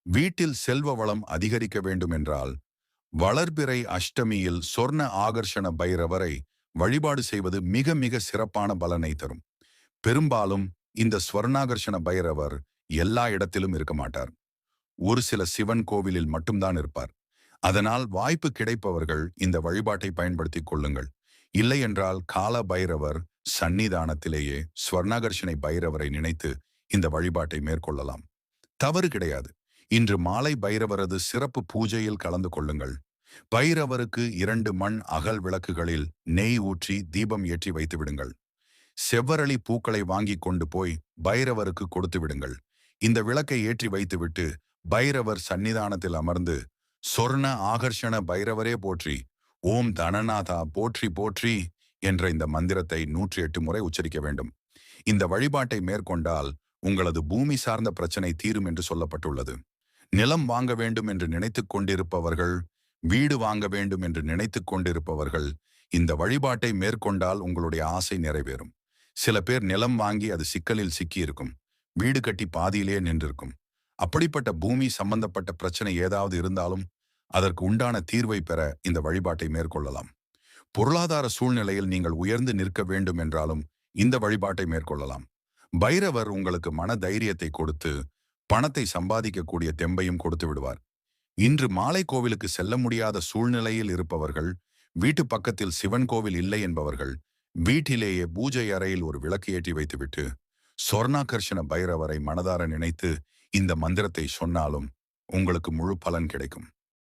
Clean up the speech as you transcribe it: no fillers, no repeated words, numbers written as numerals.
வீட்டில் செல்வ வளம் அதிகரிக்க வேண்டும் என்றால் வளர்பிறை அஷ்டமியில் சொர்ண ஆகர்ஷண பைரவரை வழிபாடு செய்வது மிக மிக சிறப்பான பலனை தரும். பெரும்பாலும் இந்த ஸ்வர்ணாகர்ஷண பைரவர் எல்லா இடத்திலும் இருக்க மாட்டார். ஒரு சில சிவன் கோவிலில் மட்டும்தான் இருப்பார். அதனால் வாய்ப்பு கிடைப்பவர்கள் இந்த வழிபாட்டை பயன்படுத்திக் கொள்ளுங்கள். இல்லை என்றால் கால பைரவர் சந்நிதானத்திலேயே ஸ்வர்ணாகர்ஷணை பைரவரை நினைத்து இந்த வழிபாட்டை மேற்கொள்ளலாம். தவறு கிடையாது. இன்று மாலை பைரவரது சிறப்பு பூஜையில் கலந்து கொள்ளுங்கள். பைரவருக்கு 2 மண் அகல் விளக்குகளில் நெய் ஊற்றி தீபம் ஏற்றி வைத்து விடுங்கள். செவ்வரளி பூக்களை வாங்கி கொண்டு போய் பைரவருக்கு கொடுத்து விடுங்கள். இந்த விளக்கை ஏற்றி வைத்துவிட்டு பைரவர் சந்நிதானத்தில் அமர்ந்து சொர்ண ஆகர்ஷண பைரவரே போற்றி, ஓம் தனநாதா போற்றி போற்றி என்ற இந்த மந்திரத்தை 108 முறை உச்சரிக்க வேண்டும். இந்த வழிபாட்டை மேற்கொண்டால் உங்களது பூமி சார்ந்த பிரச்சனை தீரும் என்று சொல்லப்பட்டுள்ளது. நிலம் வாங்க வேண்டும் என்று நினைத்துக் கொண்டிருப்பவர்கள், வீடு வாங்க வேண்டும் என்று நினைத்துக் கொண்டிருப்பவர்கள் இந்த வழிபாட்டை மேற்கொண்டால் உங்களுடைய ஆசை நிறைவேறும். சில பேர் நிலம் வாங்கி அது சிக்கலில் சிக்கியிருக்கும். வீடு கட்டி பாதியிலே நின்றிருக்கும். அப்படிப்பட்ட பூமி சம்பந்தப்பட்ட பிரச்சனை ஏதாவது இருந்தாலும் அதற்கு உண்டான தீர்வை பெற இந்த வழிபாட்டை மேற்கொள்ளலாம். பொருளாதார சூழ்நிலையில் நீங்கள் உயர்ந்து நிற்க வேண்டும் என்றாலும் இந்த வழிபாட்டை மேற்கொள்ளலாம். பைரவர் உங்களுக்கு மன தைரியத்தை கொடுத்து பணத்தை சம்பாதிக்கக்கூடிய தெம்பையும் கொடுத்து விடுவார். இன்று மாலை கோவிலுக்கு செல்ல முடியாத சூழ்நிலையில் இருப்பவர்கள், வீட்டு பக்கத்தில் சிவன் கோவில் இல்லை என்பவர்கள், வீட்டிலேயே பூஜை அறையில் ஒரு விளக்கு ஏற்றி வைத்துவிட்டு சொர்ணாகர்ஷண பைரவரை மனதார நினைத்து இந்த மந்திரத்தை சொன்னாலும் உங்களுக்கு முழு பலன் கிடைக்கும்.